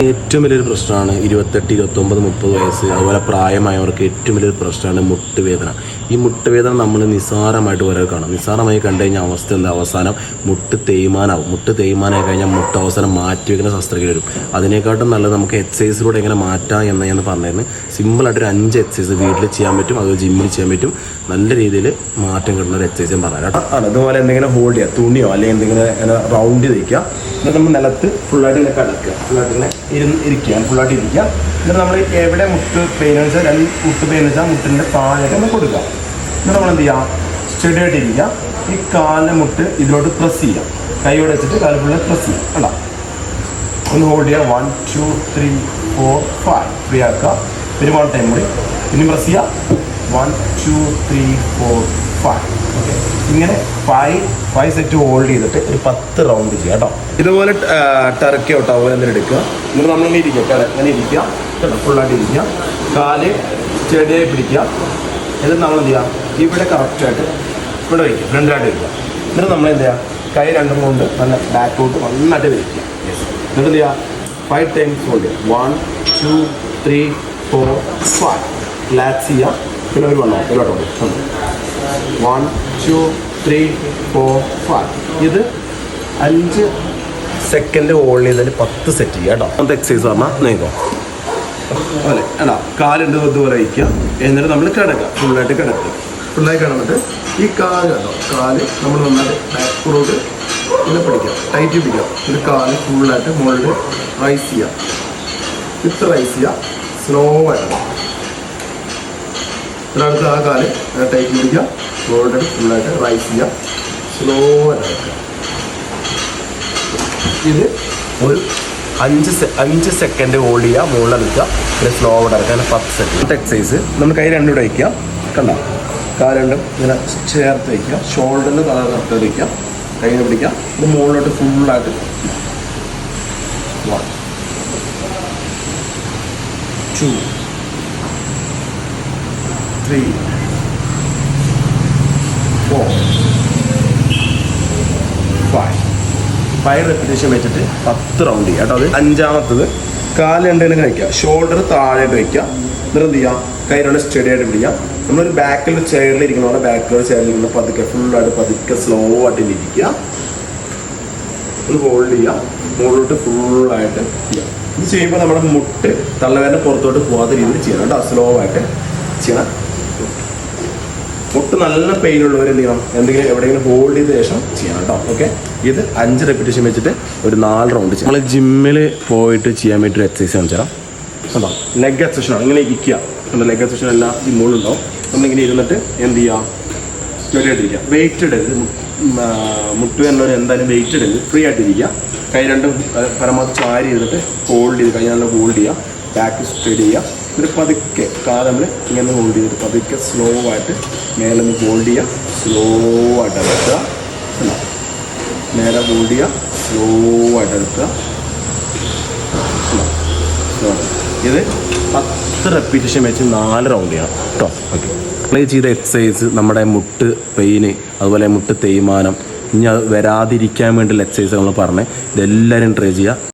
ഏറ്റവും വലിയൊരു പ്രശ്നമാണ് 28, 29, 30 വയസ്സ് അതുപോലെ പ്രായമായവർക്ക് ഏറ്റവും വലിയൊരു പ്രശ്നമാണ് മുട്ടുവേദന. ഈ മുട്ടുവേദന നമ്മൾ നിസ്സാരമായിട്ട് ഓരോ കാണും. നിസ്സാരമായി കണ്ടു കഴിഞ്ഞാൽ അവസ്ഥ എന്താ, അവസാനം മുട്ട് തേയ്മാനാവും. മുട്ട് തേയ്മാനായി കഴിഞ്ഞാൽ മുട്ട് അവസാനം മാറ്റി വയ്ക്കുന്ന ശസ്ത്രക്രിയ വരും. അതിനെക്കാട്ടും നല്ലത് നമുക്ക് എക്സസൈസിലൂടെ എങ്ങനെ മാറ്റാം എന്ന് പറഞ്ഞിരുന്നു. സിമ്പിളായിട്ടൊരു 5 എക്സസൈസ് വീട്ടിൽ ചെയ്യാൻ പറ്റും, അത് ജിമ്മിൽ ചെയ്യാൻ പറ്റും. നല്ല രീതിയിൽ മാറ്റം കിട്ടുന്ന ഒരു എക്സസൈസ് ഞാൻ പറയാം കേട്ടോ. അതുപോലെ എന്തെങ്കിലും ഹോൾഡ് ചെയ്യുക, തുണിയോ അല്ലെങ്കിൽ എന്തെങ്കിലും റൗണ്ട് ചെയ്തിരിക്കുക. എന്നിട്ട് നമ്മൾ നിലത്ത് ഫുള്ളായിട്ട് ഇങ്ങനെ കിടക്കുക, ഫുള്ളായിട്ട് ഇങ്ങനെ ഇരിക്കുക, ഫുള്ളായിട്ട് ഇരിക്കുക. എന്നിട്ട് നമ്മൾ എവിടെ മുട്ട് പെയിൻ വെച്ചാൽ മുട്ട് പെയിൻ വെച്ചാൽ മുട്ടിൻ്റെ താഴേക്ക് നമ്മൾ കൊടുക്കുക. എന്നിട്ട് നമ്മൾ എന്ത് ചെയ്യുക, സ്റ്റഡി ആയിട്ട് ഇരിക്കുക. ഈ കാലിൻ്റെ മുട്ട് ഇതിലോട്ട് പ്രസ് ചെയ്യാം, കൈയോടെ വെച്ചിട്ട് കാല് ഫുള്ള് പ്രസ് ചെയ്യാം. കണ്ടോ, ഒന്ന് ഹോൾഡ് ചെയ്യുക. 1 2 3 4 5 ഫ്രീ ആക്കുക. പിന്നെ 1 ടൈം കൂടി പിന്നെ പ്രസ് ചെയ്യുക. 1 2 3 4 5. ഓക്കെ, ഇങ്ങനെ 5 സെറ്റ് ഹോൾഡ് ചെയ്തിട്ട് ഒരു 10 റൗണ്ട് ചെയ്യുക കേട്ടോ. ഇതുപോലെ ടർക്കിയോ ടവൽ എന്തെങ്കിലും എടുക്കുക. എന്നിട്ട് നമ്മളിങ്ങനെ ഇരിക്കുക, അങ്ങനെ ഇരിക്കുക കേട്ടോ, ഫുള്ളായിട്ട് ഇരിക്കുക. കാല് സ്റ്റഡിയായി പിടിക്കുക. എന്നിട്ട് നമ്മൾ എന്ത് ചെയ്യുക, ഇവിടെ കറക്റ്റായിട്ട് ഇവിടെ വയ്ക്കുക, ഫ്രണ്ടിലായിട്ട് വയ്ക്കുക. എന്നിട്ട് നമ്മൾ എന്ത് ചെയ്യുക, കൈ രണ്ടും കൊണ്ട് നല്ല ബാക്കോട്ട് നന്നായിട്ട് വയ്ക്കുക. എന്നിട്ട് എന്ത് ചെയ്യുക, 5 ടൈംസ് ഹോൾഡ് ചെയ്യുക. 1 2 3 4 5 റിലാക്സ് ചെയ്യുക. പിന്നെ ഒരു വട്ടം 1 2 3 4 5. ഇത് 5 സെക്കൻഡ് ഹോൾഡ് ചെയ്താൽ 10 സെറ്റ് ചെയ്യുക കേട്ടോ. അങ്ങനത്തെ എക്സസൈസ് പറഞ്ഞാൽ നീക്കോ അല്ലേ അല്ല, കാലുണ്ട് ഇതുപോലെ വയ്ക്കുക. എന്നിട്ട് നമ്മൾ കിടക്കുക, ഫുള്ളായിട്ട് കിടക്കുക. ഫുള്ളായി കിടന്നിട്ട് ഈ കാല് കേട്ടോ, കാല് നമ്മൾ നന്നായിട്ട് ബാക്കോട്ട് ഇങ്ങനെ പിടിക്കുക, ടൈറ്റ് പിടിക്കുക. ഒരു കാല് ഫുള്ളായിട്ട് മുകളിൽ റൈസ് ചെയ്യുക, വിത്ത് റൈസ് ചെയ്യുക, സ്ലോ ആയിട്ട്. ഇതിനടുത്ത് ആ കാല് ടൈറ്റ് പിടിക്കുക, മുകളിൽ ഫുള്ളായിട്ട് റൈസ് ചെയ്യുക, സ്ലോ ആയിട്ട് വെക്കുക. ഇത് ഒരു 5 സെക്കൻഡ് ഹോൾഡ് ചെയ്യുക, മുകളിൽ നിൽക്കുക, പിന്നെ സ്ലോ ആയിട്ട് ഇറക്കുക. 10 സെക്കൻഡ് എക്സസൈസ്. നമ്മൾ കൈ രണ്ടും കൂടെ വയ്ക്കുക, കണ്ടോ, കാല് രണ്ടും ഇങ്ങനെ ചേർത്ത് വയ്ക്കുക, ഷോൾഡറിൽ തല കറക്റ്റ് വയ്ക്കുക, കൈയിൽ പിടിക്കുക. ഇത് മുകളിലോട്ട് ഫുള്ളായിട്ട് 1 2 3 4 5 റെപ്പിറ്റേഷൻ വെച്ചിട്ട് 10 റൗണ്ട് ചെയ്യുക കേട്ടോ. അത് 5ാമത്തത് കാല് രണ്ടിനും കഴിക്കുക, ഷോൾഡർ താഴെയായിട്ട് വയ്ക്കുക. എന്നിട്ട് എന്ത് ചെയ്യുക, കൈയിലുള്ള സ്റ്റഡി ആയിട്ട് പിടിക്കുക. നമ്മളൊരു ബാക്കിൽ ചെയറിലിരിക്കുന്ന പോലെ ബാക്കിൽ ചെയറിലിരിക്കുന്ന പതുക്കെ ഫുള്ളായിട്ട് പതുക്കെ സ്ലോ ആയിട്ട് ഇരിക്കുക. ഒന്ന് ഹോൾഡ് ചെയ്യുക, മുകളിലോട്ട് ഫുള്ളായിട്ട് ചെയ്യുക. ഇത് ചെയ്യുമ്പോൾ നമ്മുടെ മുട്ട് തള്ളവേദന പുറത്തോട്ട് പോകാത്ത രീതിയിൽ ചെയ്യണം കേട്ടോ. സ്ലോ ആയിട്ട് ചെയ്യണം. മുട്ട് നല്ല പെയിൻ ഉള്ളവർ എന്ത് ചെയ്യണം, എന്തെങ്കിലും എവിടെയെങ്കിലും ഹോൾഡ് ചെയ്ത ശേഷം ചെയ്യണം കേട്ടോ. ഓക്കെ, ഇത് 5 റെപ്പിറ്റേഷൻ വെച്ചിട്ട് ഒരു 4 റൗണ്ട് ചെയ്യും. നമ്മൾ ജിമ്മിൽ പോയിട്ട് ചെയ്യാൻ വേണ്ടി ഒരു എക്സസൈസ് കാണിച്ചു തരാം കേട്ടോ. ലെഗ് എക്സസൈസാണ്. ഇങ്ങനെ ഇരിക്കുക, ലെഗ് എക്സസൈസ് എല്ലാം ഈ മുകളിലുണ്ടാവും. നമ്മളിങ്ങനെ ഇരുന്നിട്ട് എന്ത് ചെയ്യുക, സ്റ്റഡി ആയിട്ടിരിക്കുക. വെയിറ്റ് ഇടരുത്, മുട്ടുവേദനവർ എന്തായാലും വെയിറ്റ് ഇടരുത്, ഫ്രീ ആയിട്ടിരിക്കുക. കൈ രണ്ടും പരമാവധി ചാരി ചെയ്തിട്ട് ഹോൾഡ് ചെയ്ത്, കൈ നല്ല ഹോൾഡ് ചെയ്യുക, ബാക്ക് സ്റ്റഡി ചെയ്യുക. എന്നിട്ട് പതുക്കെ കാല് നമ്മൾ ഇങ്ങനെ ഹോൾഡ് ചെയ്തിട്ട് പതുക്കെ സ്ലോ ആയിട്ട് മേലെ നിന്ന് ഹോൾഡ് ചെയ്യുക, സ്ലോ ആയിട്ട് എടുക്കുക. നേരെ ഹോൾഡ് ചെയ്യുക, സ്ലോ ആയിട്ട് എടുക്കുക. ഇത് 10 റെപ്പിറ്റേഷൻ വെച്ച് 4 റൗണ്ട് ചെയ്യണം കേട്ടോ. ഓക്കെ, പ്ലേ ചെയ്ത എക്സസൈസ് നമ്മുടെ മുട്ട് പെയിന് അതുപോലെ മുട്ട് തേയ്മാനം ഇനി അത് വരാതിരിക്കാൻ വേണ്ടിയുള്ള എക്സസൈസ് നമ്മൾ പറഞ്ഞത്. ഇതെല്ലാവരും ട്രൈ ചെയ്യുക.